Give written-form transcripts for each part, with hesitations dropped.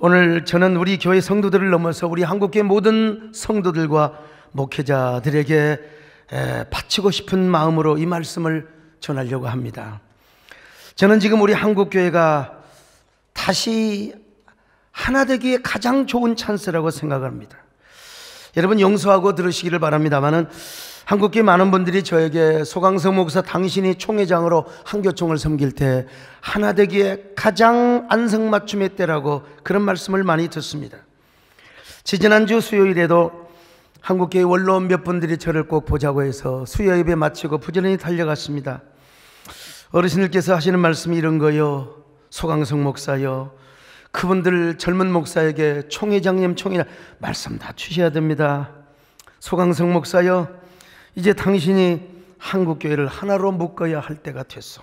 오늘 저는 우리 교회 성도들을 넘어서 우리 한국교회 모든 성도들과 목회자들에게 바치고 싶은 마음으로 이 말씀을 전하려고 합니다. 저는 지금 우리 한국교회가 다시 하나 되기에 가장 좋은 찬스라고 생각합니다. 여러분 용서하고 들으시기를 바랍니다마는 한국교회 많은 분들이 저에게 소강성 목사 당신이 총회장으로 한교총을 섬길 때 하나 되기에 가장 안성맞춤의 때라고 그런 말씀을 많이 듣습니다. 지지난주 수요일에도 한국교회 원로원 몇 분들이 저를 꼭 보자고 해서 수요 예배 마치고 부지런히 달려갔습니다. 어르신들께서 하시는 말씀이 이런 거요. 소강성 목사요, 그분들 젊은 목사에게 총회장님 말씀 다 주셔야 됩니다. 소강성 목사요, 이제 당신이 한국교회를 하나로 묶어야 할 때가 됐어.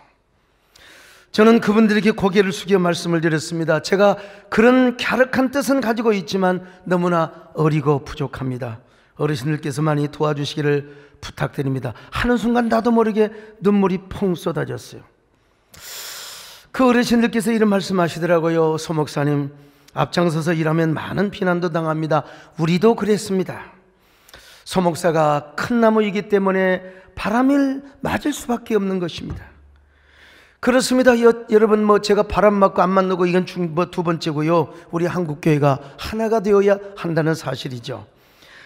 저는 그분들에게 고개를 숙여 말씀을 드렸습니다. 제가 그런 갸륵한 뜻은 가지고 있지만 너무나 어리고 부족합니다. 어르신들께서 많이 도와주시기를 부탁드립니다. 하는 순간 나도 모르게 눈물이 펑 쏟아졌어요. 그 어르신들께서 이런 말씀하시더라고요. 소 목사님, 앞장서서 일하면 많은 비난도 당합니다. 우리도 그랬습니다. 소 목사가 큰 나무이기 때문에 바람을 맞을 수밖에 없는 것입니다. 그렇습니다. 여러분, 제가 바람 맞고 안 맞는 거 이건 두 번째고요. 우리 한국교회가 하나가 되어야 한다는 사실이죠.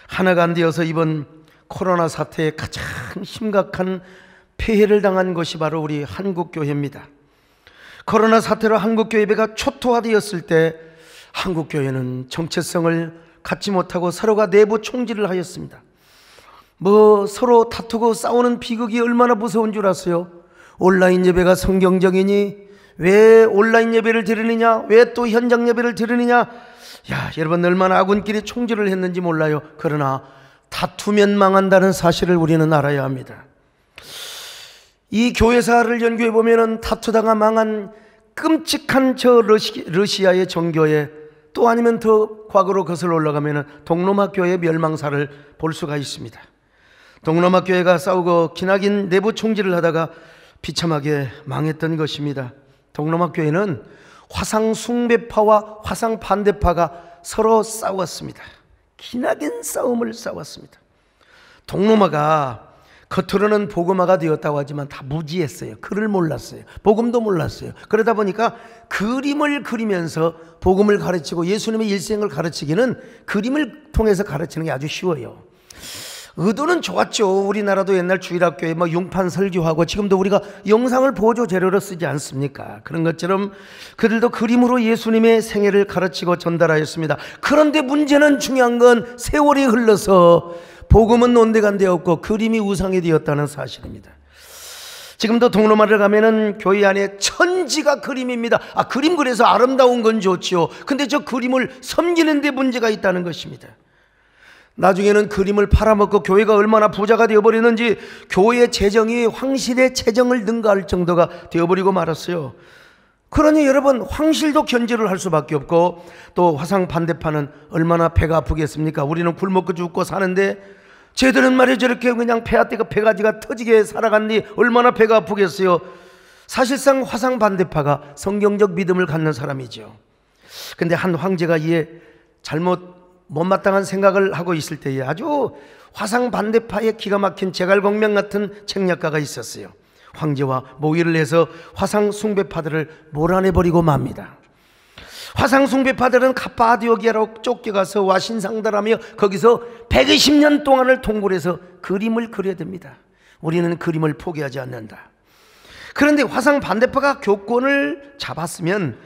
하나가 안 되어서 이번 코로나 사태에 가장 심각한 폐해를 당한 것이 바로 우리 한국교회입니다. 코로나 사태로 한국교회가 초토화되었을 때 한국교회는 정체성을 갖지 못하고 서로가 내부 총질을 하였습니다. 서로 다투고 싸우는 비극이 얼마나 무서운 줄 아세요? 온라인 예배가 성경적이니 왜 온라인 예배를 드리느냐, 왜 또 현장 예배를 드리느냐. 여러분 얼마나 아군끼리 총질을 했는지 몰라요. 그러나 다투면 망한다는 사실을 우리는 알아야 합니다. 이 교회사를 연구해 보면은 다투다가 망한 끔찍한 저 러시아의 종교에, 또 아니면 더 과거로 거슬러 올라가면은 동로마 교회의 멸망사를 볼 수가 있습니다. 동로마 교회가 싸우고 기나긴 내부 총질을 하다가 비참하게 망했던 것입니다. 동로마 교회는 화상 숭배파와 화상 반대파가 서로 싸웠습니다. 기나긴 싸움을 싸웠습니다. 동로마가 겉으로는 복음화가 되었다고 하지만 다 무지했어요. 글을 몰랐어요. 복음도 몰랐어요. 그러다 보니까 그림을 그리면서 복음을 가르치고 예수님의 일생을 가르치기는 그림을 통해서 가르치는 게 아주 쉬워요. 의도는 좋았죠. 우리나라도 옛날 주일학교에 융판 설교하고 지금도 우리가 영상을 보조 재료로 쓰지 않습니까? 그런 것처럼 그들도 그림으로 예수님의 생애를 가르치고 전달하였습니다. 그런데 문제는, 중요한 건 세월이 흘러서 복음은 논대간데 없고 그림이 우상이 되었다는 사실입니다. 지금도 동로마를 가면은 교회 안에 천지가 그림입니다. 그림 그래서 아름다운 건 좋지요. 근데 저 그림을 섬기는 데 문제가 있다는 것입니다. 나중에는 그림을 팔아먹고 교회가 얼마나 부자가 되어버리는지 교회 재정이 황실의 재정을 능가할 정도가 되어버리고 말았어요. 그러니 여러분, 황실도 견제를 할 수밖에 없고, 또 화상 반대파는 얼마나 배가 아프겠습니까? 우리는 굶먹고 죽고 사는데 쟤들은 말이야 저렇게 그냥 배가지가 터지게 살아갔니 얼마나 배가 아프겠어요. 사실상 화상 반대파가 성경적 믿음을 갖는 사람이죠. 근데 한 황제가 이에 못마땅한 생각을 하고 있을 때에 아주 화상 반대파의 기가 막힌 제갈공명 같은 책략가가 있었어요. 황제와 모의를 해서 화상 숭배파들을 몰아내버리고 맙니다. 화상 숭배파들은 카파디오기아로 쫓겨가서 와신상달하며 거기서 120년 동안을 통굴해서 그림을 그려야 됩니다. 우리는 그림을 포기하지 않는다. 그런데 화상 반대파가 교권을 잡았으면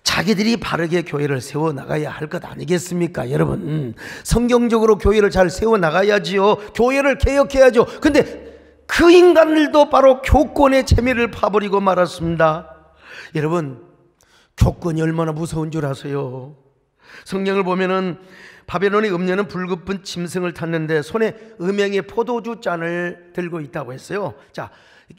자기들이 바르게 교회를 세워나가야 할 것 아니겠습니까? 여러분, 성경적으로 교회를 잘 세워나가야지요. 교회를 개혁해야죠. 근데 그 인간들도 바로 교권의 재미를 파버리고 말았습니다. 여러분, 교권이 얼마나 무서운 줄 아세요? 성경을 보면은 바벨론의 음녀는 불급은 짐승을 탔는데 손에 음행의 포도주 잔을 들고 있다고 했어요. 자,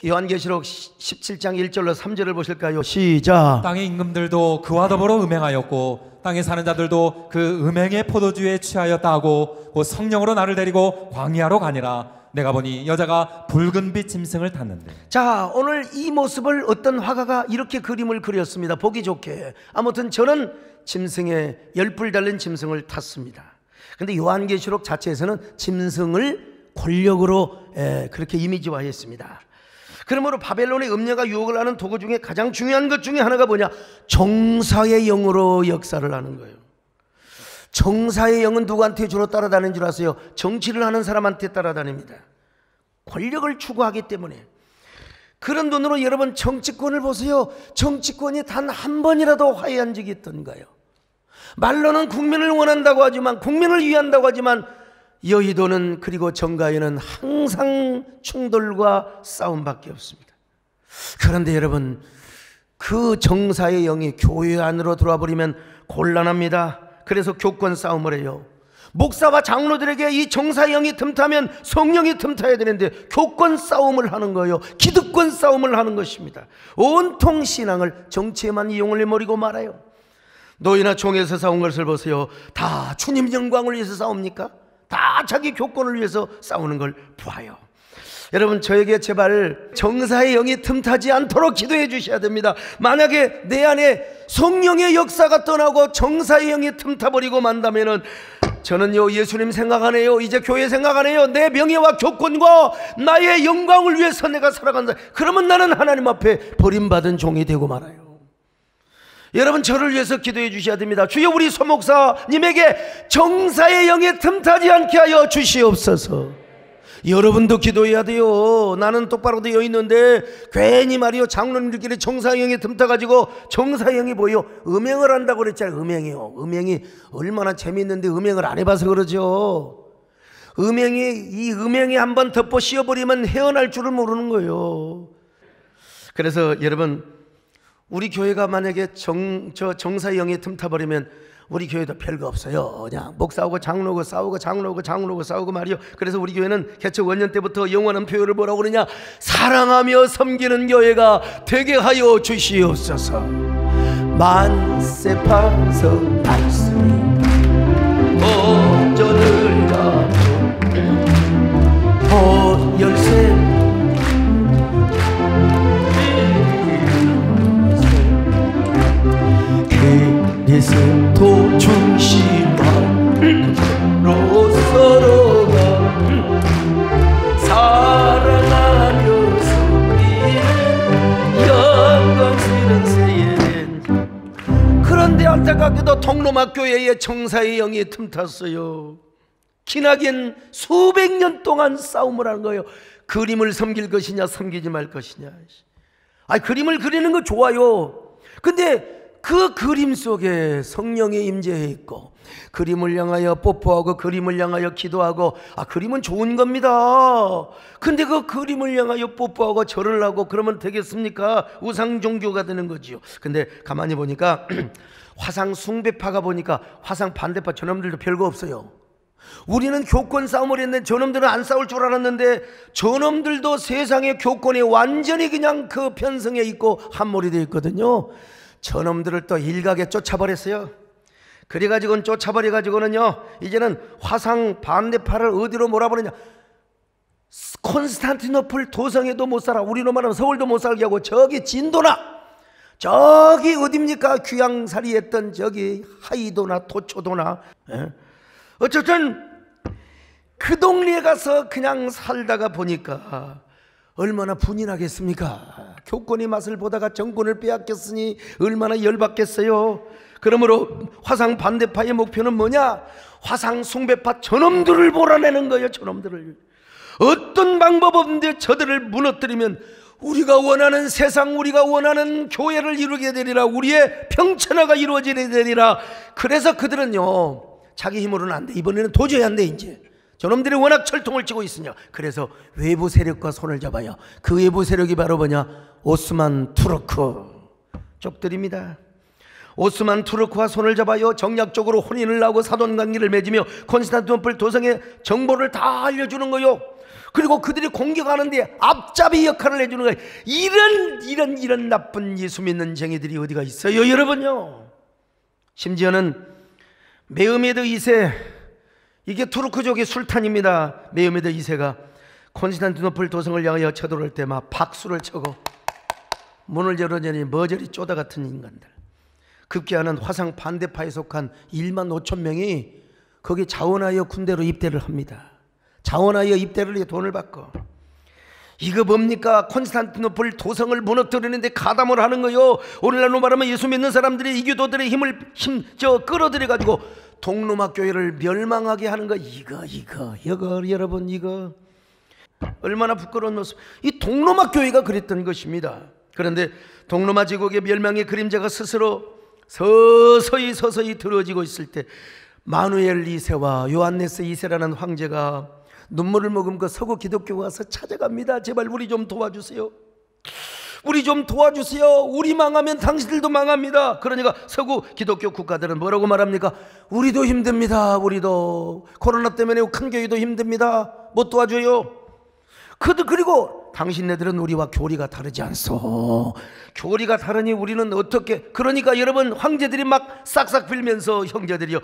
요한계시록 17장 1절로 3절을 보실까요? 시작. 땅의 임금들도 그와 더불어 음행하였고 땅에 사는 자들도 그 음행의 포도주에 취하였다 하고 곧 성령으로 나를 데리고 광야로 가니라. 내가 보니 여자가 붉은빛 짐승을 탔는데. 자, 오늘 이 모습을 어떤 화가가 이렇게 그림을 그렸습니다. 보기 좋게. 아무튼 저는 짐승에 열불 달린 짐승을 탔습니다. 근데 요한계시록 자체에서는 짐승을 권력으로 그렇게 이미지화했습니다. 그러므로 바벨론의 음녀가 유혹을 하는 도구 중에 가장 중요한 것 중에 하나가 뭐냐? 정사의 영으로 역사를 하는 거예요. 정사의 영은 누구한테 주로 따라다니는 줄 아세요? 정치를 하는 사람한테 따라다닙니다. 권력을 추구하기 때문에. 그런 눈으로 여러분 정치권을 보세요. 정치권이 단 한 번이라도 화해한 적이 있던가요? 말로는 국민을 원한다고 하지만, 국민을 위한다고 하지만, 여의도는 그리고 정가에는 항상 충돌과 싸움밖에 없습니다. 그런데 여러분, 그 정사의 영이 교회 안으로 들어와 버리면 곤란합니다. 그래서 교권 싸움을 해요. 목사와 장로들에게 이 정사의 영이 틈타면 성령이 틈타야 되는데 교권 싸움을 하는 거예요. 기득권 싸움을 하는 것입니다. 온통 신앙을 정치에만 이용을 해버리고 말아요. 노예나 종에서 싸운 것을 보세요. 다 주님 영광을 위해서 싸웁니까? 다 자기 교권을 위해서 싸우는 걸 보아요. 여러분, 저에게 제발 정사의 영이 틈타지 않도록 기도해 주셔야 됩니다. 만약에 내 안에 성령의 역사가 떠나고 정사의 영이 틈타버리고 만다면은 저는요, 예수님 생각 안 해요. 이제 교회 생각 안 해요. 내 명예와 교권과 나의 영광을 위해서 내가 살아간다. 그러면 나는 하나님 앞에 버림받은 종이 되고 말아요. 여러분, 저를 위해서 기도해 주셔야 됩니다. 주여, 우리 소목사님에게 정사의 영에 틈타지 않게 하여 주시옵소서. 여러분도 기도해야 돼요. 나는 똑바로 되어 있는데 괜히 말이요, 장로님들끼리 정사의 영에 틈타가지고, 정사의 영이 뭐예요? 음행을 한다고 그랬잖아요. 음행이요. 음행이 얼마나 재밌는데 음행을 안 해봐서 그러죠. 이 음행이 한번 덮어 씌워버리면 헤어날 줄을 모르는 거예요. 그래서 여러분, 우리 교회가 만약에 정사의 영에 틈타버리면 우리 교회도 별거 없어요. 그냥 목사하고 장로고 싸우고, 장로고 싸우고 말이요. 그래서 우리 교회는 개척 원년 때부터 영원한 표현을 뭐라고 그러냐? 사랑하며 섬기는 교회가 되게 하여 주시옵소서. 만세판성 말씀이 어쩌들가 열쇠 그리스도 중심으로 서로가 사랑하며 섬기는 영광스러운 세예는. 그런데 안타깝게도 동로막교회의 정사의 영이 틈탔어요. 기나긴 수백 년 동안 싸움을 하는 거예요. 그림을 섬길 것이냐 섬기지 말 것이냐. 그림을 그리는 거 좋아요. 근데 그 그림 속에 성령이 임재해 있고, 그림을 향하여 뽀뽀하고 그림을 향하여 기도하고, 그림은 좋은 겁니다. 근데 그 그림을 향하여 뽀뽀하고 절을 하고 그러면 되겠습니까? 우상 종교가 되는 거지요. 근데 가만히 보니까 화상 숭배파가 보니까 화상 반대파 저놈들도 별거 없어요. 우리는 교권 싸움을 했는데 저놈들은 안 싸울 줄 알았는데, 저놈들도 세상의 교권에 완전히 그냥 그 편성에 있고 함몰이 되어 있거든요. 저놈들을 또 일각에 쫓아버렸어요. 그래가지고는 쫓아버려가지고는요, 이제는 화상 반대파를 어디로 몰아버리냐? 콘스탄티노플 도성에도 못 살아. 우리로 말하면 서울도 못 살게 하고, 저기 진도나, 저기 어딥니까? 귀양살이 했던 저기 하이도나 도초도나, 어쨌든 그 동네에 가서 그냥 살다가 보니까 얼마나 분이 나겠습니까? 교권의 맛을 보다가 정권을 빼앗겼으니 얼마나 열받겠어요. 그러므로 화상 반대파의 목표는 뭐냐? 화상 숭배파 저놈들을 몰아내는 거예요. 저놈들을. 어떤 방법 없는데 저들을 무너뜨리면 우리가 원하는 세상, 우리가 원하는 교회를 이루게 되리라. 우리의 평천화가 이루어지게 되리라. 그래서 그들은요, 자기 힘으로는 안 돼. 이번에는 도저히 안 돼. 이제 저놈들이 워낙 철통을 치고 있으냐. 그래서 외부 세력과 손을 잡아요. 그 외부 세력이 바로 뭐냐? 오스만 투르크 쪽들입니다. 오스만 투르크와 손을 잡아요. 정략적으로 혼인을 하고 사돈관계를 맺으며 콘스탄티노플 도성의 정보를 다 알려주는 거요. 그리고 그들이 공격하는데 앞잡이 역할을 해주는 거예요. 이런 나쁜 예수 믿는 쟁이들이 어디가 있어요, 여러분요. 심지어는 메흐메드 2세, 이게 투르크족의 술탄입니다. 메흐메드 2세가 콘스탄티노플 도성을 향하여 쳐들어올 때 막 박수를 쳐고 문을 열어내니 머저리 쪼다 같은 인간들, 급기야는 화상 반대파에 속한 1만 5천 명이 거기 자원하여 군대로 입대를 합니다. 자원하여 입대를 위해 돈을 받고. 이거 뭡니까? 콘스탄티노플 도성을 무너뜨리는데 가담을 하는 거요. 오늘날로 말하면 예수 믿는 사람들이 이교도들의 힘을 끌어들여 가지고 동로마 교회를 멸망하게 하는 거. 이거 여러분, 이거 얼마나 부끄러운 모습. 이 동로마 교회가 그랬던 것입니다. 그런데 동로마 제국의 멸망의 그림자가 스스로 서서히 들어지고 있을 때 마누엘 2세와 요한네스 2세라는 황제가 눈물을 머금고 서구 기독교가 와서 찾아갑니다. 제발 우리 좀 도와주세요. 우리 좀 도와주세요. 우리 망하면 당신들도 망합니다. 그러니까 서구 기독교 국가들은 뭐라고 말합니까? 우리도 힘듭니다. 우리도 코로나 때문에 큰 교회도 힘듭니다. 못 도와줘요. 그리고 당신네들은 우리와 교리가 다르지 않소. 교리가 다르니 우리는 어떻게. 그러니까 여러분, 황제들이 막 싹싹 빌면서 형제들이요,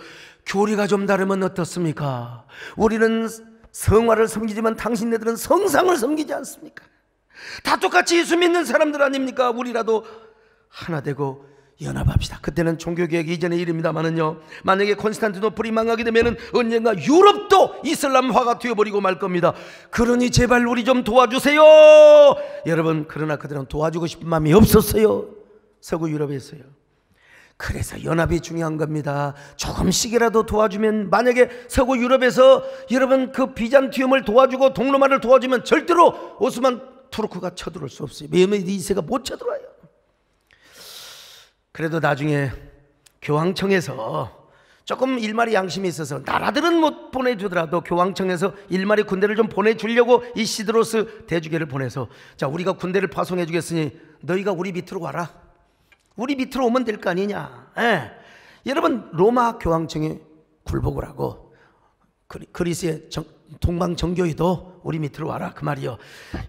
교리가 좀 다르면 어떻습니까? 우리는 성화를 섬기지만 당신네들은 성상을 섬기지 않습니까? 다 똑같이 예수 믿는 사람들 아닙니까? 우리라도 하나 되고 연합합시다. 그때는 종교개혁 이전의 일입니다만은요, 만약에 콘스탄티노플이 망하게 되면은 언젠가 유럽도 이슬람화가 되어버리고 말 겁니다. 그러니 제발 우리 좀 도와주세요. 여러분, 그러나 그들은 도와주고 싶은 마음이 없었어요. 서구 유럽에서요. 그래서 연합이 중요한 겁니다. 조금씩이라도 도와주면, 만약에 서구 유럽에서 여러분 그 비잔티움을 도와주고 동로마를 도와주면 절대로 오스만 투르크가 쳐들어올 수 없어요. 메헤메드 2세가 못 쳐들어와요. 그래도 나중에 교황청에서 조금 일말의 양심이 있어서, 나라들은 못 보내주더라도 교황청에서 일말의 군대를 좀 보내주려고 이시드로스 대주교를 보내서, 자, 우리가 군대를 파송해 주겠으니 너희가 우리 밑으로 와라. 우리 밑으로 오면 될 거 아니냐. 여러분, 로마 교황청에 굴복을 하고 그리스의 동방 정교회도 우리 밑으로 와라, 그 말이요.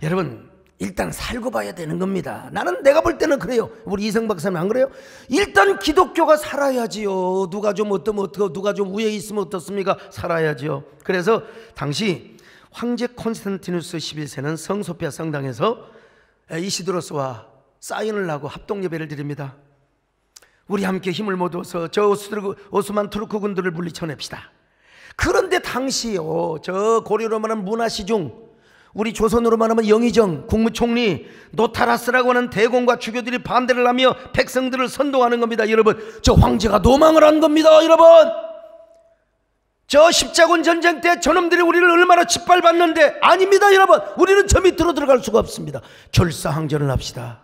여러분, 일단 살고 봐야 되는 겁니다. 나는 내가 볼 때는 그래요. 우리 이성 박사님 안 그래요? 일단 기독교가 살아야지요. 누가 좀 어떠면 어떻고, 누가 좀 위에 있으면 어떻습니까? 살아야지요. 그래서 당시 황제 콘스탄티누스 11세는 성소피아 성당에서 이시드로스와 사인을 하고 합동 예배를 드립니다. 우리 함께 힘을 모아서 저 오스만 투르크 군들을 물리쳐냅시다. 그런데 당시요, 저 고려로 말하면 문화시중, 우리 조선으로 말하면 영의정 국무총리 노타라스라고 하는 대공과 주교들이 반대를 하며 백성들을 선동하는 겁니다. 여러분, 저 황제가 도망을 한 겁니다. 여러분, 저 십자군 전쟁 때 저놈들이 우리를 얼마나 짓밟았는데, 아닙니다. 여러분, 우리는 저 밑으로 들어갈 수가 없습니다. 결사항전을 합시다.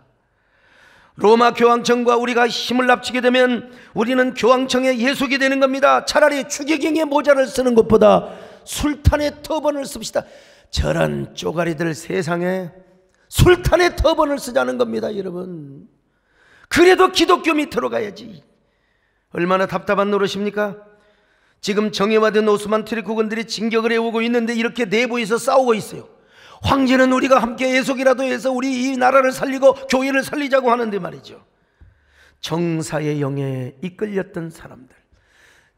로마 교황청과 우리가 힘을 합치게 되면 우리는 교황청의 예속이 되는 겁니다. 차라리 추기경의 모자를 쓰는 것보다 술탄의 터번을 씁시다. 저런 쪼가리들 세상에 술탄의 터번을 쓰자는 겁니다. 여러분, 그래도 기독교 밑으로 가야지. 얼마나 답답한 노릇입니까? 지금 정예화된 오스만 투르크군들이 진격을 해오고 있는데 이렇게 내부에서 싸우고 있어요. 황제는 우리가 함께 예속이라도 해서 우리 이 나라를 살리고 교회를 살리자고 하는데 말이죠. 정사의 영에 이끌렸던 사람들,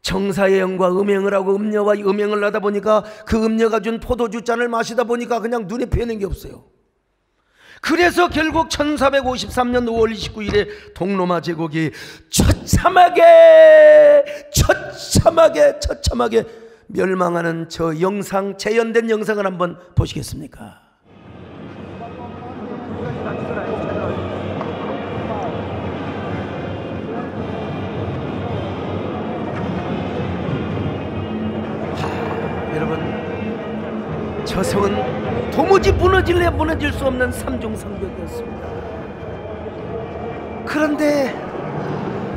정사의 영과 음행을 하고 음녀와 음행을 하다 보니까 그 음녀가 준 포도주 잔을 마시다 보니까 그냥 눈에 뵈는 게 없어요. 그래서 결국 1453년 5월 29일에 동로마 제국이 처참하게 멸망하는 저 영상, 재현된 영상을 한번 보시겠습니까? 여러분, 저 성은 도무지 무너질 수 없는 삼중성벽이었습니다. 그런데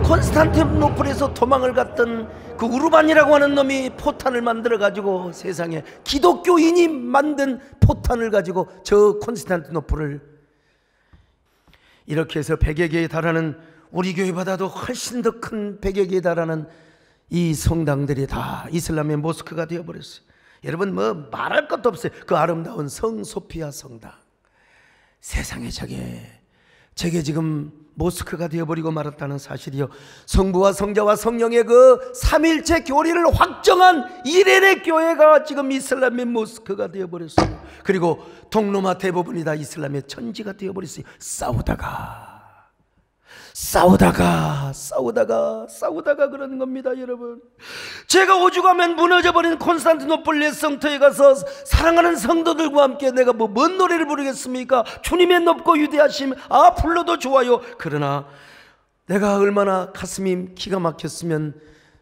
콘스탄티노플에서 도망을 갔던 그 우르반이라고 하는 놈이 포탄을 만들어 가지고, 세상에 기독교인이 만든 포탄을 가지고 저 콘스탄티노플을, 이렇게 해서 100여 개에 달하는, 우리 교회보다도 훨씬 더 큰 100여 개에 달하는 이 성당들이 다 이슬람의 모스크가 되어버렸어요. 여러분, 뭐 말할 것도 없어요. 그 아름다운 성소피아 성당, 세상에 저게 제게 지금 모스크가 되어버리고 말았다는 사실이요, 성부와 성자와 성령의 그 삼일체 교리를 확정한 이레네 교회가 지금 이슬람의 모스크가 되어버렸어요. 그리고 동로마 대부분이 다 이슬람의 천지가 되어버렸어요. 싸우다가 그러는 겁니다. 여러분, 제가 오죽하면 무너져버린 콘스탄티노플리의 성터에 가서 사랑하는 성도들과 함께 내가 뭔 노래를 부르겠습니까? 주님의 높고 위대하심 불러도 좋아요. 그러나 내가 얼마나 가슴이 기가 막혔으면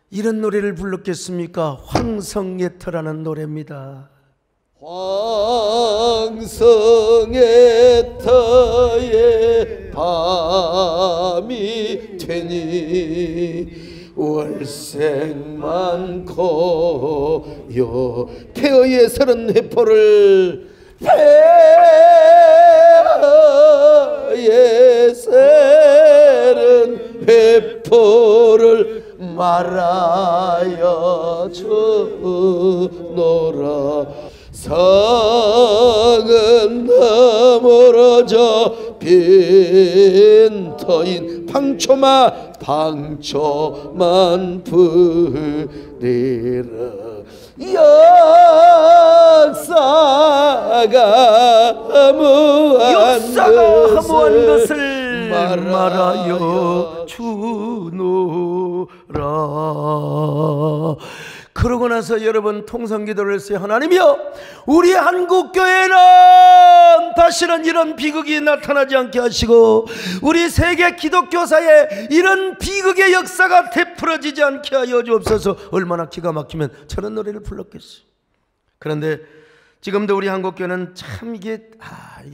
이런 노래를 불렀겠습니까? 황성예터라는 노래입니다. 황성의 터에 밤이 되니 월색 많고요 폐허의 30회포를 폐허의 30회포를 말하여 주노라. 성은 너무러져 빈 터인 방초만 부리라. 역사가 허무한 것을 말하여 주노라. 그러고 나서 여러분 통성기도를 했어요. 하나님이여, 우리 한국교회는 다시는 이런 비극이 나타나지 않게 하시고 우리 세계 기독교사에 이런 비극의 역사가 되풀어지지 않게 하여 주옵소서. 얼마나 기가 막히면 저런 노래를 불렀겠어요. 그런데 지금도 우리 한국교회는 참 이게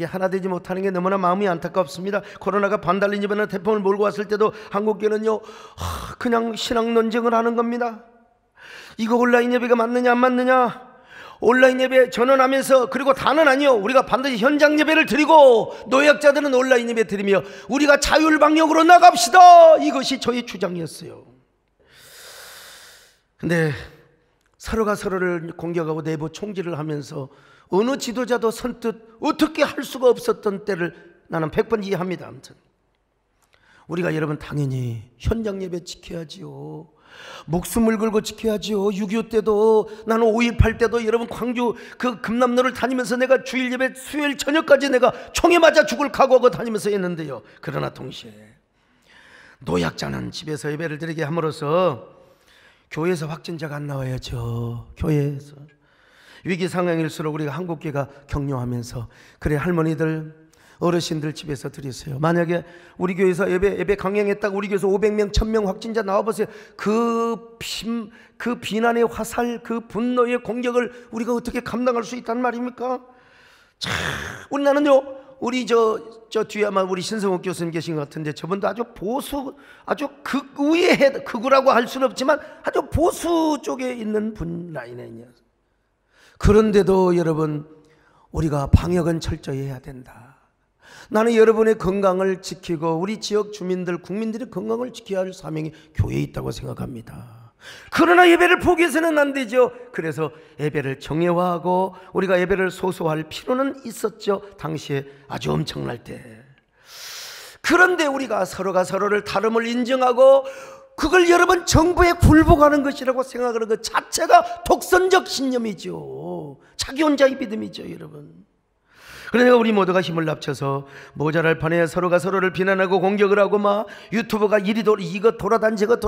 하나 되지 못하는 게 너무나 마음이 안타깝습니다. 코로나가 반달린 집에는 태풍을 몰고 왔을 때도 한국교회는요 그냥 신앙 논쟁을 하는 겁니다. 이거 온라인 예배가 맞느냐 안 맞느냐, 온라인 예배 전원하면서, 그리고 다는 아니요, 우리가 반드시 현장 예배를 드리고 노약자들은 온라인 예배 드리며 우리가 자율방역으로 나갑시다. 이것이 저희 주장이었어요. 근데 서로가 서로를 공격하고 내부 총질을 하면서 어느 지도자도 선뜻 어떻게 할 수가 없었던 때를 나는 100번 이해합니다. 아무튼 우리가 여러분 당연히 현장 예배 지켜야지요. 목숨을 걸고 지켜야지요. 6.25 때도, 나는 5.18 때도 여러분 광주 그 금남로를 다니면서 내가 주일 예배 수요일 저녁까지 내가 총에 맞아 죽을 각오하고 다니면서 했는데요. 그러나 동시에 노약자는 집에서 예배를 드리게 함으로써 교회에서 확진자가 안 나와야죠. 교회에서 위기 상황일수록 우리가 한국교회가 격려하면서, 그래 할머니들 어르신들 집에서 드리세요. 만약에 우리 교회에서 예배 강행했다가 우리 교회에서 500명 1000명 확진자 나와보세요. 그 비난의 화살, 그 분노의 공격을 우리가 어떻게 감당할 수 있단 말입니까? 참, 나는요, 우리 저 뒤에 아마 우리 신성욱 교수님 계신 것 같은데 저분도 아주 보수, 아주 극우라고 할 수는 없지만 아주 보수 쪽에 있는 분 라인이에요. 그런데도 여러분, 우리가 방역은 철저히 해야 된다. 나는 여러분의 건강을 지키고 우리 지역 주민들, 국민들의 건강을 지켜야 할 사명이 교회에 있다고 생각합니다. 그러나 예배를 포기해서는 안 되죠. 그래서 예배를 정예화하고 우리가 예배를 소소할 필요는 있었죠. 당시에 아주 엄청날 때. 그런데 우리가 서로가 서로를 다름을 인정하고 그걸 여러분 정부에 굴복하는 것이라고 생각하는 것 자체가 독선적 신념이죠. 자기 혼자의 믿음이죠, 여러분. 그러니까 우리 모두가 힘을 합쳐서 모자랄 판에 서로가 서로를 비난하고 공격을 하고 막 유튜브가 이거 돌아다니 저거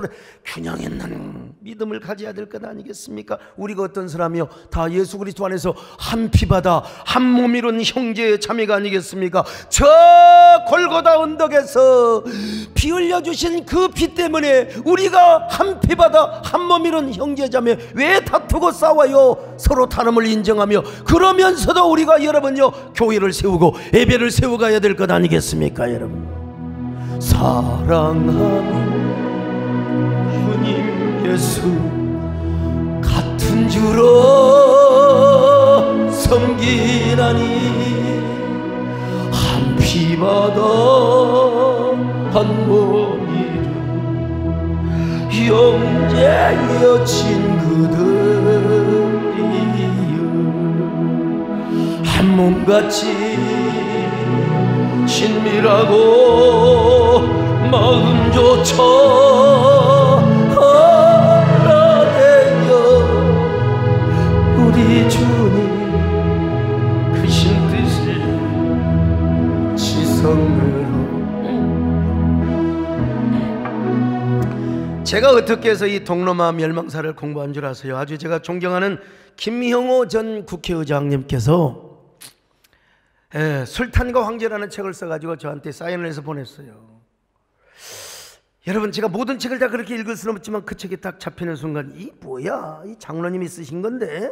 균형 있는 믿음을 가져야 될 것 아니겠습니까? 우리가 어떤 사람이요, 다 예수 그리스도 안에서 한 피바다 한 몸이론 형제의 자매가 아니겠습니까? 저 골고다 언덕에서 피 흘려주신 그 피 때문에 우리가 한 피바다 한 몸이론 형제자매, 왜 다투고 싸워요? 서로 다름을 인정하며, 그러면서도 우리가 여러분요 교회를 세우고 예배를 세워가야 될 것 아니겠습니까? 여러분, 사랑하는 주님 예수 같은 주로 섬기나니 한 피바다 한 몸이라 형제여 친구들이여 한 몸같이 친밀하고 마음조차 알아내어 우리 주님 크신 뜻을 지성으로. 제가 어떻게 해서 이 동로마 멸망사를 공부한 줄 아세요? 아주 제가 존경하는 김형호 전 국회의장님께서 술탄과 황제라는 책을 써가지고 저한테 사인을 해서 보냈어요. 여러분, 제가 모든 책을 다 그렇게 읽을 수는 없지만 그 책이 딱 잡히는 순간 이 뭐야, 이 장로님이 쓰신 건데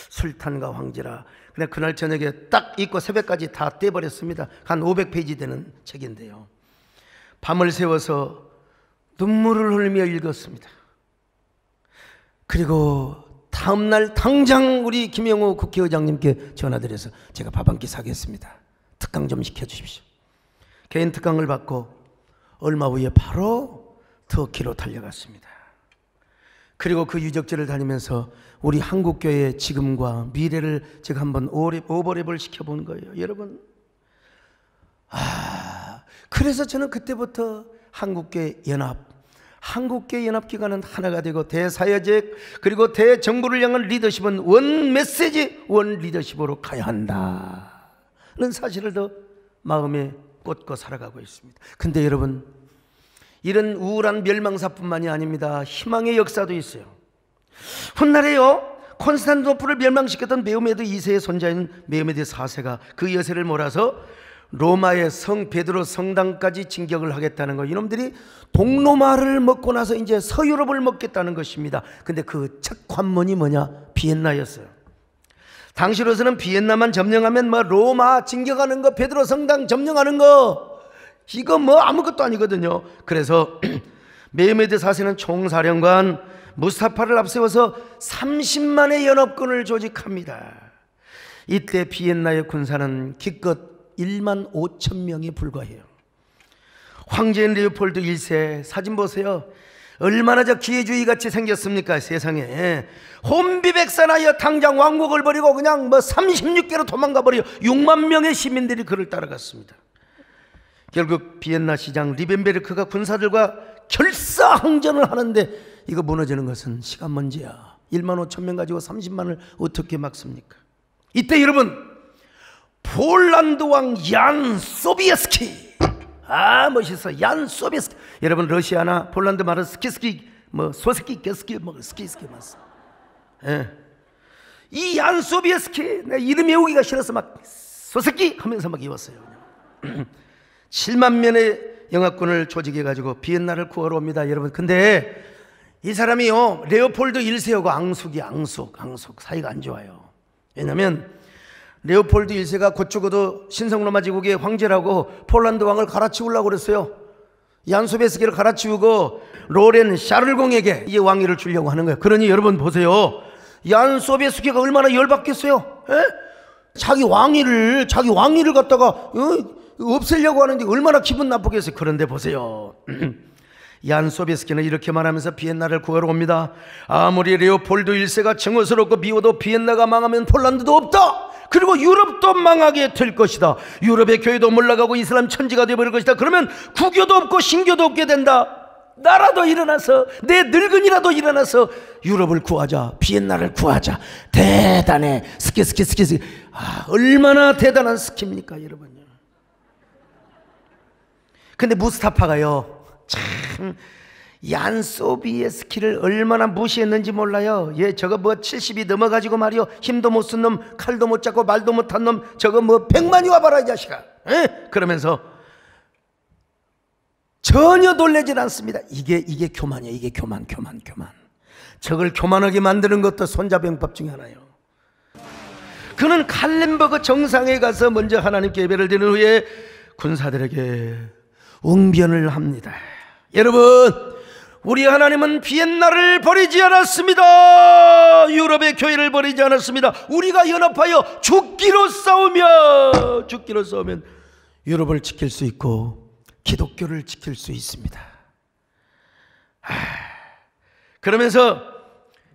술탄과 황제라. 그냥 그날 저녁에 딱 읽고 새벽까지 다 떼버렸습니다. 한 500페이지 되는 책인데요, 밤을 새워서 눈물을 흘리며 읽었습니다. 그리고 다음날 당장 우리 김영호 국회의장님께 전화드려서 제가 밥 한 끼 사겠습니다, 특강 좀 시켜주십시오. 개인 특강을 받고 얼마 후에 바로 터키로 달려갔습니다. 그리고 그 유적지를 다니면서 우리 한국교회의 지금과 미래를 제가 한번 오버랩을 시켜본 거예요. 여러분, 그래서 저는 그때부터 한국교회 연합기관은 하나가 되고 대사회적 그리고 대정부를 향한 리더십은 원 메시지, 원 리더십으로 가야 한다는 사실을 더 마음에 꽂고 살아가고 있습니다. 근데 여러분, 이런 우울한 멸망사뿐만이 아닙니다. 희망의 역사도 있어요. 훗날에요, 콘스탄티노플을 멸망시켰던 메오메드 2세의 손자인 메오메드 4세가 그 여세를 몰아서 로마의 성 베드로 성당까지 진격을 하겠다는 거. 이놈들이 동로마를 먹고 나서 이제 서유럽을 먹겠다는 것입니다. 근데 그 첫 관문이 뭐냐? 비엔나였어요. 당시로서는 비엔나만 점령하면 뭐 로마 진격하는 거, 베드로 성당 점령하는 거, 이거 뭐 아무것도 아니거든요. 그래서 메오메드 4세는 총사령관 무스타파를 앞세워서 30만의 연합군을 조직합니다. 이때 비엔나의 군사는 기껏 1만 5천 명에 불과해요. 황제인 레오폴드 1세 사진 보세요. 얼마나 저 기회주의 같이 생겼습니까? 세상에 혼비백산하여 당장 왕국을 버리고 그냥 뭐 36개로 도망가 버려 6만 명의 시민들이 그를 따라갔습니다. 결국 비엔나 시장 리벤베르크가 군사들과 결사항전을 하는데 이거 무너지는 것은 시간 문제야. 1만 5천 명 가지고 30만을 어떻게 막습니까? 이때 여러분, 폴란드 왕 얀 소비에스키, 멋있어. 얀 소비에스키. 여러분, 러시아나 폴란드 말은 스키스키, 뭐 소스키, 게스키, 뭐 스키스키 맞어. 이 얀 소비에스키, 내 이름 외우기가 싫어서 막 소스키 하면서 막 이웠어요. 7만 명의 영합군을 조직해가지고 비엔나를 구하러 옵니다, 여러분. 근데 이 사람이요, 레오폴드 1세하고 앙숙 사이가 안 좋아요. 왜냐면 레오폴드 1세가 곧 죽어도 신성로마 제국의 황제라고 폴란드 왕을 갈아치우려고 그랬어요. 얀 소비에스키를 갈아치우고 로렌 샤를공에게 이 왕위를 주려고 하는 거예요. 그러니 여러분 보세요, 얀 소비에스키가 얼마나 열받겠어요. 자기 왕위를 갖다가 없애려고 하는데 얼마나 기분 나쁘겠어요. 그런데 보세요, 얀 소비에스키는 이렇게 말하면서 비엔나를 구하러 옵니다. 아무리 레오폴드 1세가 증오스럽고 미워도 비엔나가 망하면 폴란드도 없다. 그리고 유럽도 망하게 될 것이다. 유럽의 교회도 몰락하고 이슬람 천지가 되어버릴 것이다. 그러면 구교도 없고 신교도 없게 된다. 나라도 일어나서, 내 늙은이라도 일어나서 유럽을 구하자, 비엔나를 구하자. 대단해. 스키. 얼마나 대단한 스키입니까, 여러분. 근데 무스타파가요, 참 얀 소비에스키를 얼마나 무시했는지 몰라요. 저거 뭐 70이 넘어가지고 말이요, 힘도 못 쓴 놈, 칼도 못 잡고 말도 못한 놈, 저거 뭐 100만이 와봐라 이 자식아. 그러면서 전혀 놀라질 않습니다. 이게 교만이에요. 이게 교만. 저걸 교만하게 만드는 것도 손자병법 중에 하나예요. 그는 칼렌버그 정상에 가서 먼저 하나님께 예배를 드린 후에 군사들에게 응변을 합니다. 여러분, 우리 하나님은 비엔나를 버리지 않았습니다. 유럽의 교회를 버리지 않았습니다. 우리가 연합하여 죽기로 싸우면 유럽을 지킬 수 있고 기독교를 지킬 수 있습니다. 그러면서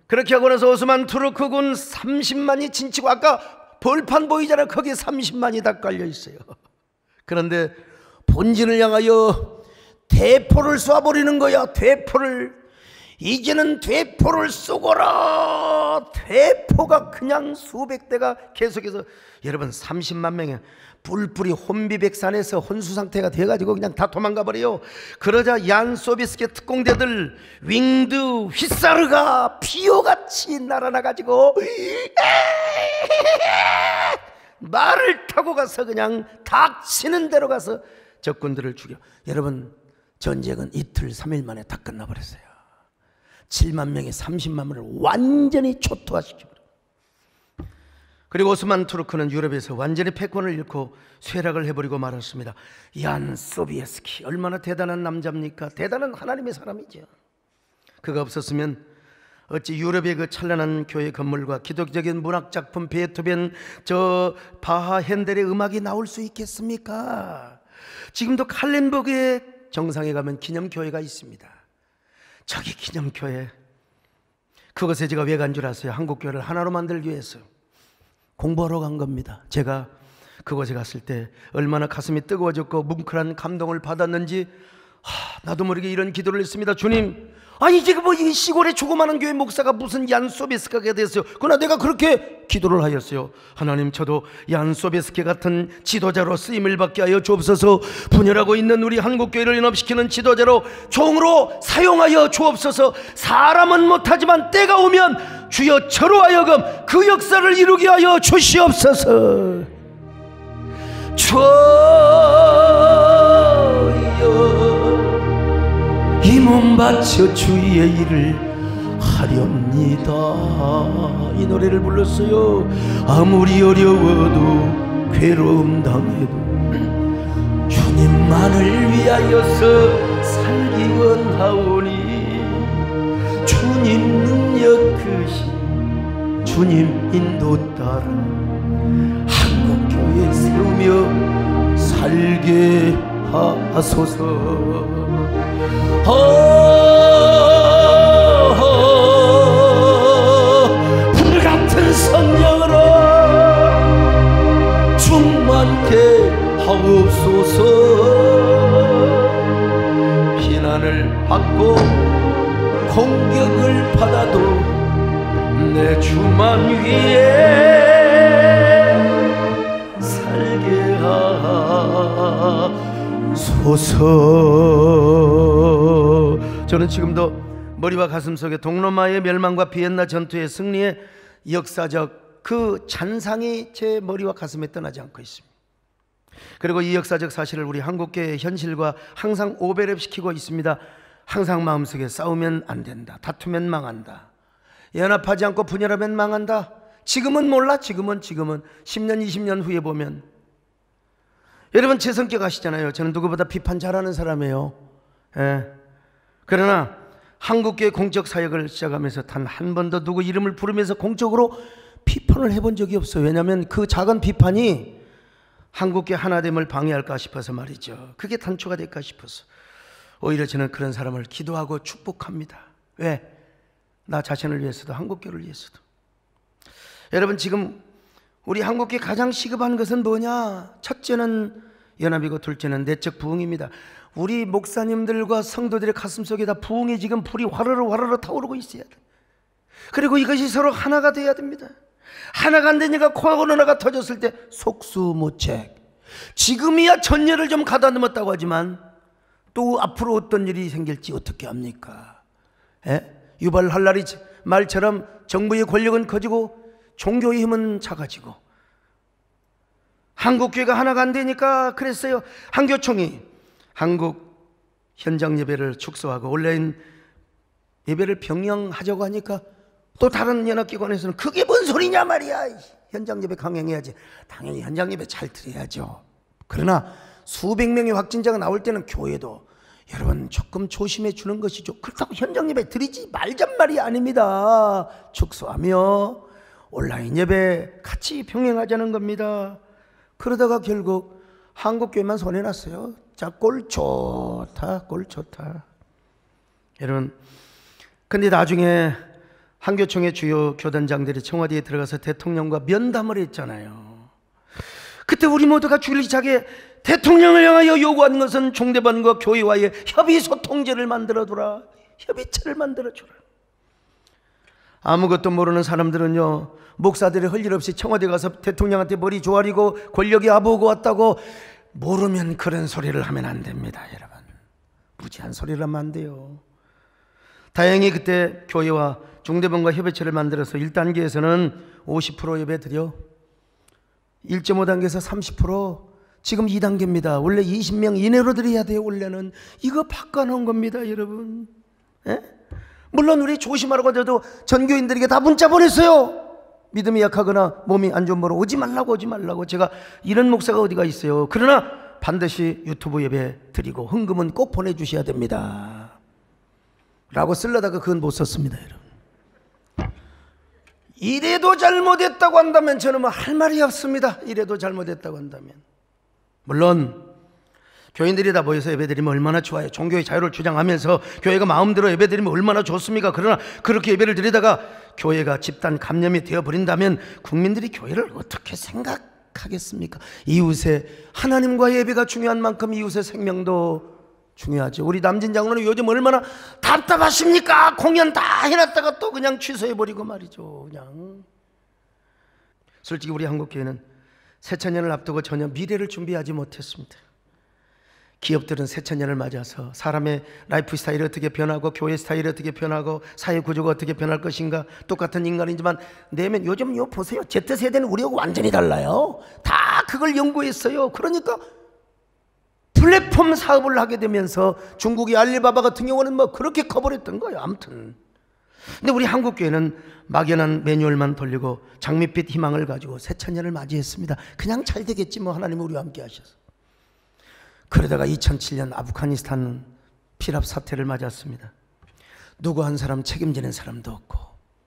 그렇게 하고 나서 오스만 투르크군 30만이 진치고, 아까 벌판 보이잖아요. 거기에 30만이 다 깔려 있어요. 그런데 본진을 향하여 대포를 쏴버리는 거야. 대포를. 이제는 대포를 쏘거라. 대포가 그냥 수백 대가 계속해서, 여러분 30만 명의 뿔뿔이 혼비백산에서 혼수 상태가 돼가지고 그냥 다 도망가 버려요. 그러자 얀 소비스케 특공대들 윙드 휘사르가 비호같이 날아나가지고 말을 타고 가서 그냥 닥치는 대로 가서 적군들을 죽여. 여러분 전쟁은 이틀 3일 만에 다 끝나버렸어요. 7만 명의 30만 명을 완전히 초토화시키고, 그리고 오스만 투르크는 유럽에서 완전히 패권을 잃고 쇠락을 해버리고 말았습니다. 얀 소비에스키 얼마나 대단한 남자입니까? 대단한 하나님의 사람이죠. 그가 없었으면 어찌 유럽의 그 찬란한 교회 건물과 기독적인 문학작품 베토벤, 저 바하, 핸델의 음악이 나올 수 있겠습니까? 지금도 칼렌버그의 정상에 가면 기념교회가 있습니다. 저기 기념교회, 그것에 제가 왜 간 줄 아세요? 한국교회를 하나로 만들기 위해서 공부하러 간 겁니다. 제가 그곳에 갔을 때 얼마나 가슴이 뜨거워졌고 뭉클한 감동을 받았는지, 나도 모르게 이런 기도를 했습니다. 주님, 아니 지금 뭐 이 시골의 조그마한 교회 목사가 무슨 얀 소비스케가 됐어요. 그러나 내가 그렇게 기도를 하였어요. 하나님, 저도 얀 소비스케 같은 지도자로 쓰임을 받게 하여 주옵소서. 분열하고 있는 우리 한국교회를 연합시키는 지도자로 종으로 사용하여 주옵소서. 사람은 못하지만 때가 오면 주여 저로 하여금 그 역사를 이루게 하여 주시옵소서. 주여 이 몸 바쳐 주의 일을 하렵니다. 이 노래를 불렀어요. 아무리 어려워도 괴로움 당해도 주님만을 위하여서 살기 원하오니, 주님 능력 크신 주님 인도 따라 한국교회 세우며 살게 하소서. 불같은 성령으로 충만케 하옵소서. 비난을 받고 공격을 받아도 내 주만 위에 살게 하소서. 저는 지금도 머리와 가슴 속에 동로마의 멸망과 비엔나 전투의 승리의 역사적 그 잔상이 제 머리와 가슴에 떠나지 않고 있습니다. 그리고 이 역사적 사실을 우리 한국교회의 현실과 항상 오버랩시키고 있습니다. 항상 마음속에 싸우면 안 된다, 다투면 망한다, 연합하지 않고 분열하면 망한다. 지금은 몰라. 지금은 10년 20년 후에 보면, 여러분 제 성격 아시잖아요. 저는 누구보다 비판 잘하는 사람이에요. 그러나 한국교회 공적 사역을 시작하면서 단 한 번도 누구 이름을 부르면서 공적으로 비판을 해본 적이 없어요. 왜냐하면 그 작은 비판이 한국교회 하나됨을 방해할까 싶어서 말이죠. 그게 단초가 될까 싶어서. 오히려 저는 그런 사람을 기도하고 축복합니다. 왜? 나 자신을 위해서도 한국교회를 위해서도. 여러분 지금 우리 한국교회 가장 시급한 것은 뭐냐? 첫째는 연합이고 둘째는 내적 부흥입니다. 우리 목사님들과 성도들의 가슴속에 다 부흥이 지금 불이 화르르 타오르고 있어야 돼. 그리고 이것이 서로 하나가 돼야 됩니다. 하나가 안 되니까 코로나가 터졌을 때 속수무책. 지금이야 전열을 좀 가다듬었다고 하지만 또 앞으로 어떤 일이 생길지 어떻게 합니까? 유발 할라리 말처럼 정부의 권력은 커지고 종교의 힘은 작아지고, 한국교회가 하나가 안 되니까 그랬어요. 한교총이 한국 현장 예배를 축소하고 온라인 예배를 병행하자고 하니까 또 다른 연합기관에서는 그게 뭔 소리냐 말이야. 현장 예배 강행해야지. 당연히 현장 예배 잘 드려야죠. 그러나 수백 명의 확진자가 나올 때는 교회도 여러분 조금 조심해 주는 것이죠. 그렇다고 현장 예배 드리지 말잔 말이 아닙니다. 축소하며 온라인 예배 같이 병행하자는 겁니다. 그러다가 결국 한국교회만 손해났어요. 자, 꼴 좋다. 여러분, 근데 나중에 한교총의 주요 교단장들이 청와대에 들어가서 대통령과 면담을 했잖아요. 그때 우리 모두가 줄리차게 대통령을 향하여 요구한 것은 중대본과 교회와의 협의소통제를 만들어두라, 협의체를 만들어주라. 아무것도 모르는 사람들은요, 목사들이 할 일 없이 청와대 가서 대통령한테 머리 조아리고 권력이 아부고 왔다고 모르면 그런 소리를 하면 안 됩니다. 여러분, 무지한 소리를 하면 안 돼요. 다행히 그때 교회와 중대본과 협의체를 만들어서 1단계에서는 50% 예배 드려, 1.5단계에서 30%, 지금 2단계입니다. 원래 20명 이내로 드려야 돼요. 원래는 이거 바꿔놓은 겁니다, 여러분. 에? 물론 우리 조심하라고 해도 전교인들에게 다 문자 보냈어요. 믿음이 약하거나 몸이 안 좋은 분은 오지 말라고, 오지 말라고. 제가 이런 목사가 어디가 있어요. 그러나 반드시 유튜브 예배 드리고 헌금은 꼭 보내주셔야 됩니다 라고 쓰려다가 그건 못 썼습니다, 여러분. 이래도 잘못했다고 한다면 저는 뭐 할 말이 없습니다. 이래도 잘못했다고 한다면. 물론 교인들이 다 모여서 예배드리면 얼마나 좋아요. 종교의 자유를 주장하면서 교회가 마음대로 예배드리면 얼마나 좋습니까? 그러나 그렇게 예배를 드리다가 교회가 집단 감염이 되어버린다면 국민들이 교회를 어떻게 생각하겠습니까? 이웃의, 하나님과의 예배가 중요한 만큼 이웃의 생명도 중요하죠. 우리 남진 장로는 요즘 얼마나 답답하십니까? 공연 다 해놨다가 또 그냥 취소해버리고 말이죠. 그냥 솔직히 우리 한국교회는 새천년을 앞두고 전혀 미래를 준비하지 못했습니다. 기업들은 새천년을 맞아서 사람의 라이프 스타일이 어떻게 변하고 교회 스타일이 어떻게 변하고 사회 구조가 어떻게 변할 것인가, 똑같은 인간이지만 내면 요즘 요 보세요. Z세대는 우리하고 완전히 달라요. 다 그걸 연구했어요. 그러니까 플랫폼 사업을 하게 되면서 중국의 알리바바 같은 경우는 뭐 그렇게 커버렸던 거예요. 아무튼 근데 우리 한국교회는 막연한 매뉴얼만 돌리고 장밋빛 희망을 가지고 새천년을 맞이했습니다. 그냥 잘 되겠지 뭐, 하나님이 우리와 함께 하셔서. 그러다가 2007년 아프가니스탄 피랍 사태를 맞았습니다. 누구 한 사람 책임지는 사람도 없고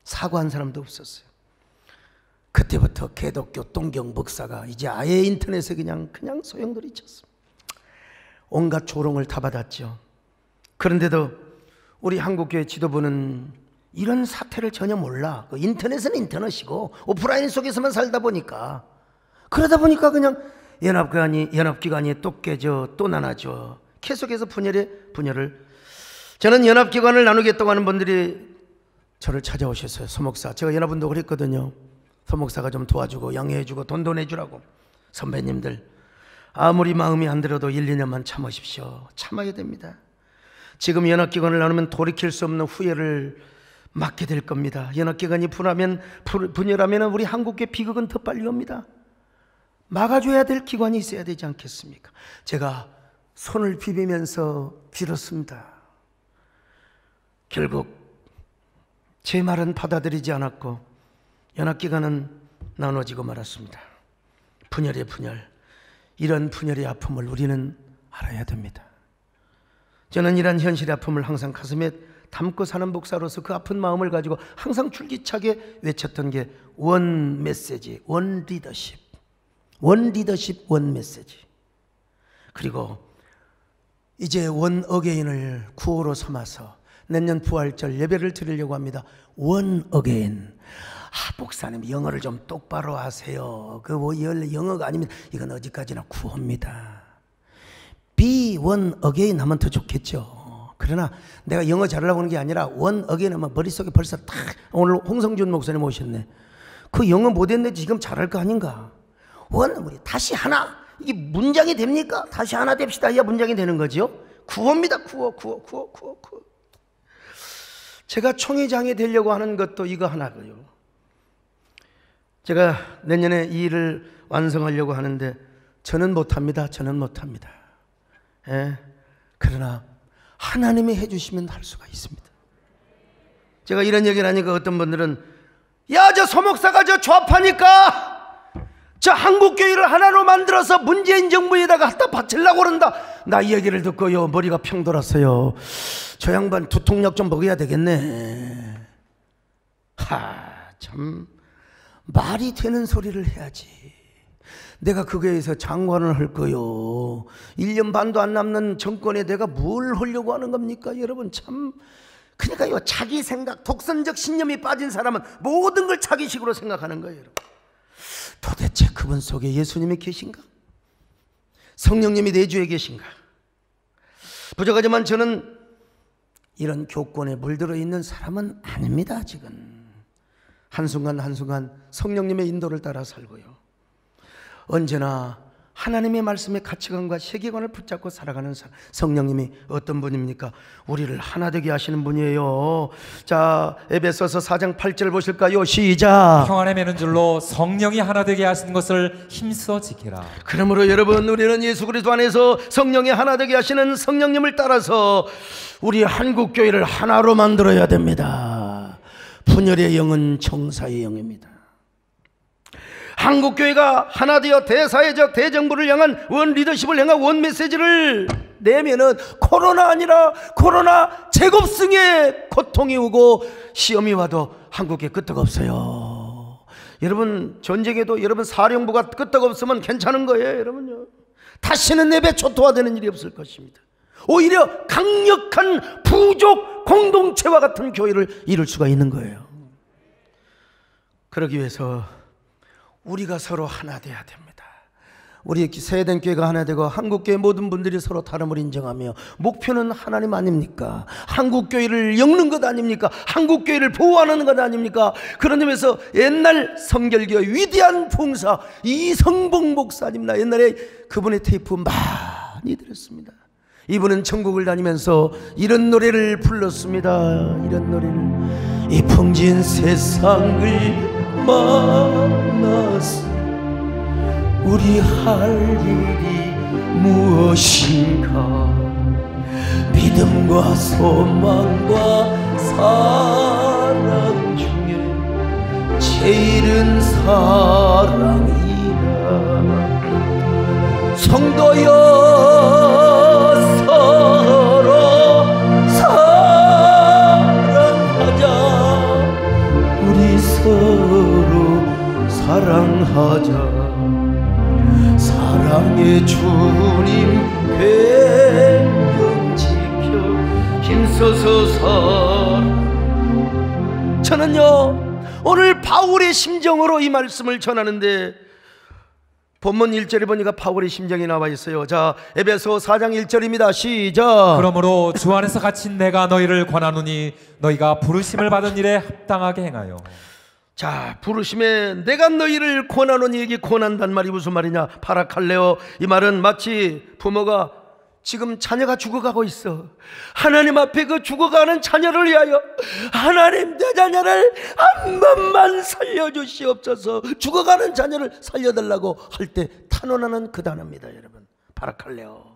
사과한 사람도 없었어요. 그때부터 개독교 동경 목사가 이제 아예 인터넷에 그냥 소용돌이 쳤습니다. 온갖 조롱을 다 받았죠. 그런데도 우리 한국교회 지도부는 이런 사태를 전혀 몰라. 인터넷은 인터넷이고 오프라인 속에서만 살다 보니까, 그러다 보니까 그냥 연합기관이 또 깨져 또 나눠져, 계속해서 분열을. 저는 연합기관을 나누겠다고 하는 분들이 저를 찾아오셨어요. 소목사, 제가 연합운동을 했거든요. 소목사가 좀 도와주고 양해해주고 돈도 내주라고. 선배님들, 아무리 마음이 안 들어도 1, 2년만 참으십시오. 참아야 됩니다. 지금 연합기관을 나누면 돌이킬 수 없는 후회를 맞게 될 겁니다. 연합기관이 분열하면 우리 한국의 비극은 더 빨리 옵니다. 막아줘야 될 기관이 있어야 되지 않겠습니까? 제가 손을 비비면서 빌었습니다. 결국 제 말은 받아들이지 않았고 연합기관은 나눠지고 말았습니다. 분열의 분열, 이런 분열의 아픔을 우리는 알아야 됩니다. 저는 이런 현실의 아픔을 항상 가슴에 담고 사는 목사로서 그 아픈 마음을 가지고 항상 줄기차게 외쳤던 게 원 메시지, 원 리더십, 원 메시지. 그리고 이제 원 어게인을 구호로 삼아서 내년 부활절 예배를 드리려고 합니다. 원 어게인. 목사님 영어를 좀 똑바로 하세요. 그 원래 영어가 아니면 이건 어디까지나 구호입니다. be one again 하면 더 좋겠죠. 그러나 내가 영어 잘하려고 하는 게 아니라 one again 하면 머릿속에 벌써 딱, 오늘 홍성준 목사님 오셨네. 그 영어 못했는데 지금 잘할 거 아닌가. 우리 다시 하나, 이게 문장이 됩니까? 다시 하나 됩시다 해야 문장이 되는 거죠. 구호입니다. 구호. 제가 총회장이 되려고 하는 것도 이거 하나고요. 제가 내년에 이 일을 완성하려고 하는데 저는 못합니다. 그러나 하나님이 해주시면 할 수가 있습니다. 제가 이런 얘기를 하니까 어떤 분들은 야, 저 소목사가 저 좌파니까 저 한국교회를 하나로 만들어서 문재인 정부에다가 갖다 바치려고 그런다. 나 이 얘기를 듣고요 머리가 평 돌았어요. 저 양반 두통약 좀 먹어야 되겠네. 참 말이 되는 소리를 해야지. 내가 그 교회에서 장관을 할 거요. 1년 반도 안 남는 정권에 내가 뭘 하려고 하는 겁니까? 여러분 참, 그러니까요 자기 생각, 독선적 신념이 빠진 사람은 모든 걸 자기식으로 생각하는 거예요. 여러분. 도대체 그분 속에 예수님이 계신가? 성령님이 내주에 계신가? 부족하지만 저는 이런 교권에 물들어 있는 사람은 아닙니다. 아직은 한순간 한순간 성령님의 인도를 따라 살고요, 언제나 하나님의 말씀의 가치관과 세계관을 붙잡고 살아가는 성령님이 어떤 분입니까? 우리를 하나 되게 하시는 분이에요. 자, 에베소서 4장 8절 보실까요? 시작. 평안에 매는 줄로 성령이 하나 되게 하시는 것을 힘써 지키라. 그러므로 여러분, 우리는 예수 그리스도 안에서 성령이 하나 되게 하시는 성령님을 따라서 우리 한국교회를 하나로 만들어야 됩니다. 분열의 영은 정사의 영입니다. 한국교회가 하나 되어 대사회적 대정부를 향한 원 리더십을 향한 원 메시지를 내면은 코로나 아니라 코로나 재급승의 고통이 오고 시험이 와도 한국에 끄떡없어요. 여러분, 전쟁에도 여러분 사령부가 끄떡없으면 괜찮은 거예요. 여러분요, 다시는 내배 초토화되는 일이 없을 것입니다. 오히려 강력한 부족 공동체와 같은 교회를 이룰 수가 있는 거예요. 그러기 위해서 우리가 서로 하나 돼야 됩니다. 우리 세대된 교회가 하나 되고 한국교회 모든 분들이 서로 다름을 인정하며, 목표는 하나님 아닙니까? 한국교회를 엮는 것 아닙니까? 한국교회를 보호하는 것 아닙니까? 그런 점에서 옛날 성결교회 위대한 봉사 이성봉 목사님, 나 옛날에 그분의 테이프 많이 들었습니다. 이분은 전국을 다니면서 이런 노래를 불렀습니다. 이런 노래를: 이 풍진 세상을 만나서 우리 할 일이 무엇인가? 믿음과 소망과 사랑 중에 제일은 사랑이라. 성도여, 서로 사랑하자. 우리 서로 사랑하자. 사랑의 주님 계명 지켜 힘써서 살아. 저는요, 오늘 바울의 심정으로 이 말씀을 전하는데, 본문 1절에 보니까 바울의 심정이 나와 있어요. 자, 에베소 4장 1절입니다. 시작. 그러므로 주 안에서 갇힌 내가 너희를 권하노니 너희가 부르심을 받은 일에 합당하게 행하여. 자, 부르심에 내가 너희를 권하노니, 이게 권한단 말이 무슨 말이냐? 파라칼레오. 이 말은 마치 부모가 지금 자녀가 죽어가고 있어. 하나님 앞에 그 죽어가는 자녀를 위하여, 하나님 내 자녀를 한 번만 살려주시옵소서, 죽어가는 자녀를 살려달라고 할 때 탄원하는 그 단어입니다. 여러분, 파라칼레오.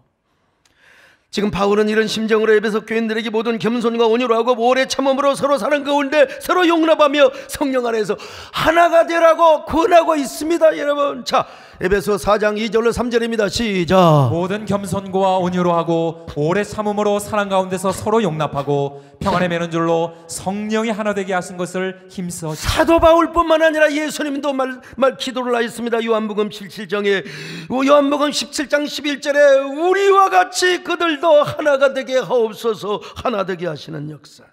지금 바울은 이런 심정으로 에베소 교인들에게 모든 겸손과 온유로 하고 오래 참음으로 서로 사는 가운데 서로 용납하며 성령 안에서 하나가 되라고 권하고 있습니다. 여러분, 자, 에베소 4장 2절로 3절입니다. 시작. 모든 겸손과 온유로 하고 오래 참음으로 사랑 가운데서 서로 용납하고 평안에 매는 줄로 성령이 하나 되게 하신 것을 힘써. 사도 바울뿐만 아니라 예수님도 기도를 하였습니다. 요한복음 17장에, 요한복음 17장 11절에 우리와 같이 그들도 하나가 되게 하옵소서, 하나 되게 하시는 역사.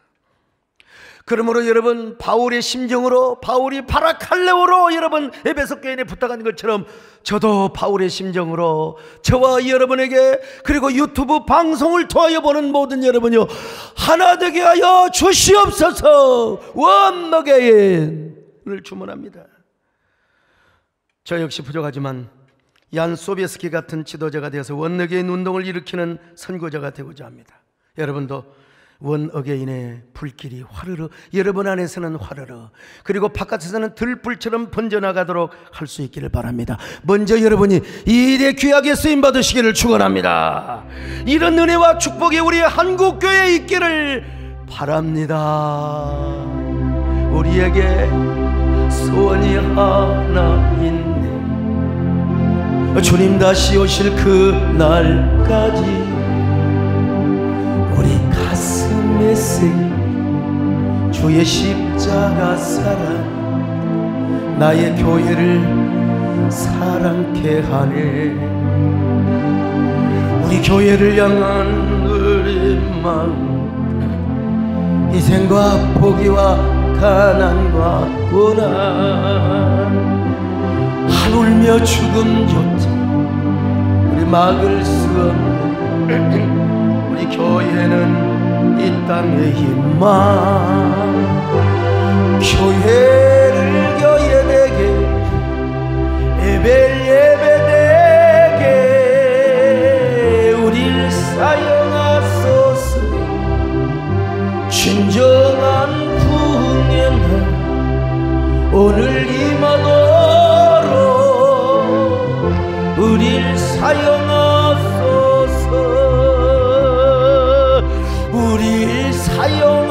그러므로 여러분, 바울의 심정으로, 바울이 파라칼레오로 여러분 에베소 교인에 부탁한 것처럼, 저도 바울의 심정으로 저와 여러분에게, 그리고 유튜브 방송을 통하여 보는 모든 여러분이요, 하나 되게 하여 주시옵소서. 원너게인을 주문합니다. 저 역시 부족하지만 얀 소비에스키 같은 지도자가 되어서 원너게인 운동을 일으키는 선구자가 되고자 합니다. 여러분도 원어게인의 불길이 화르르, 여러분 안에서는 화르르, 그리고 바깥에서는 들불처럼 번져나가도록 할 수 있기를 바랍니다. 먼저 여러분이 이 일에 귀하게 쓰임받으시기를 축원합니다. 이런 은혜와 축복이 우리 한국교회에 있기를 바랍니다. 우리에게 소원이 하나 있네. 주님 다시 오실 그 날까지 우리 가슴에 쓰인 주의 십자가 사랑, 나의 교회를 사랑케 하네. 우리 교회를 향한 우리 마음, 희생과 포기와 가난과 고난, 하물며 죽음조차 우리 막을 수 없는 우리 교회는 이 땅의 희망. 교회를 교회되게 예배를 예배되게 우리를 사용하소서. 진정한 구원의 날 오늘 임하도록 우리를 사용하소서. 우리를 사용하소서.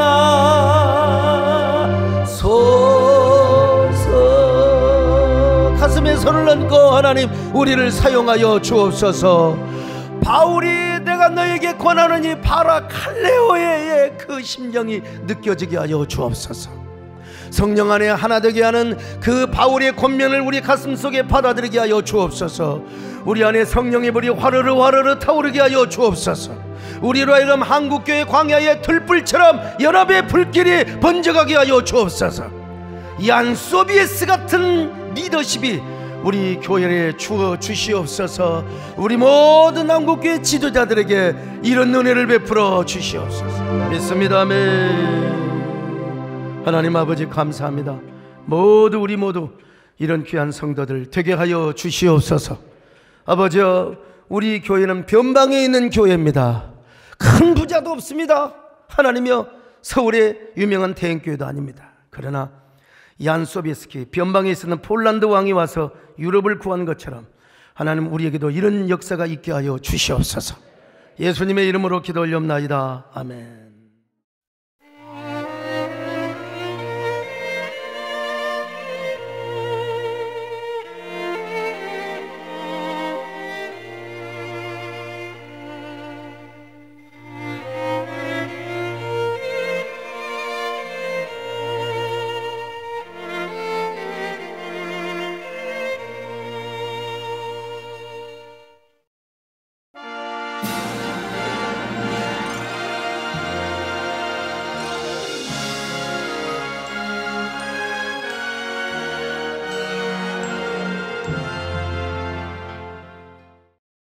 가슴에 손을 얹고 하나님 우리를 사용하여 주옵소서. 바울이 내가 너에게 권하노니 바라칼레오의 그 심정이 느껴지게 하여 주옵소서. 성령 안에 하나 되게 하는 그 바울의 권면을 우리 가슴속에 받아들이게 하여 주옵소서. 우리 안에 성령의 불이 화르르 화르르 타오르게 하여 주옵소서. 우리로 하여금 한국교회 광야의 들불처럼 연합의 불길이 번져가게 하여 주옵소서. 얀소비에스 같은 리더십이 우리 교회에 주어 주시옵소서. 우리 모든 한국교회 지도자들에게 이런 은혜를 베풀어 주시옵소서. 믿습니다. 아멘. 하나님 아버지 감사합니다. 우리 모두 이런 귀한 성도들 되게 하여 주시옵소서. 아버지, 우리 교회는 변방에 있는 교회입니다. 큰 부자도 없습니다. 하나님이여, 서울의 유명한 대형교회도 아닙니다. 그러나 얀 소비에스키 변방에 있는 폴란드 왕이 와서 유럽을 구한 것처럼 하나님 우리에게도 이런 역사가 있게 하여 주시옵소서. 예수님의 이름으로 기도 올려옵나이다. 아멘.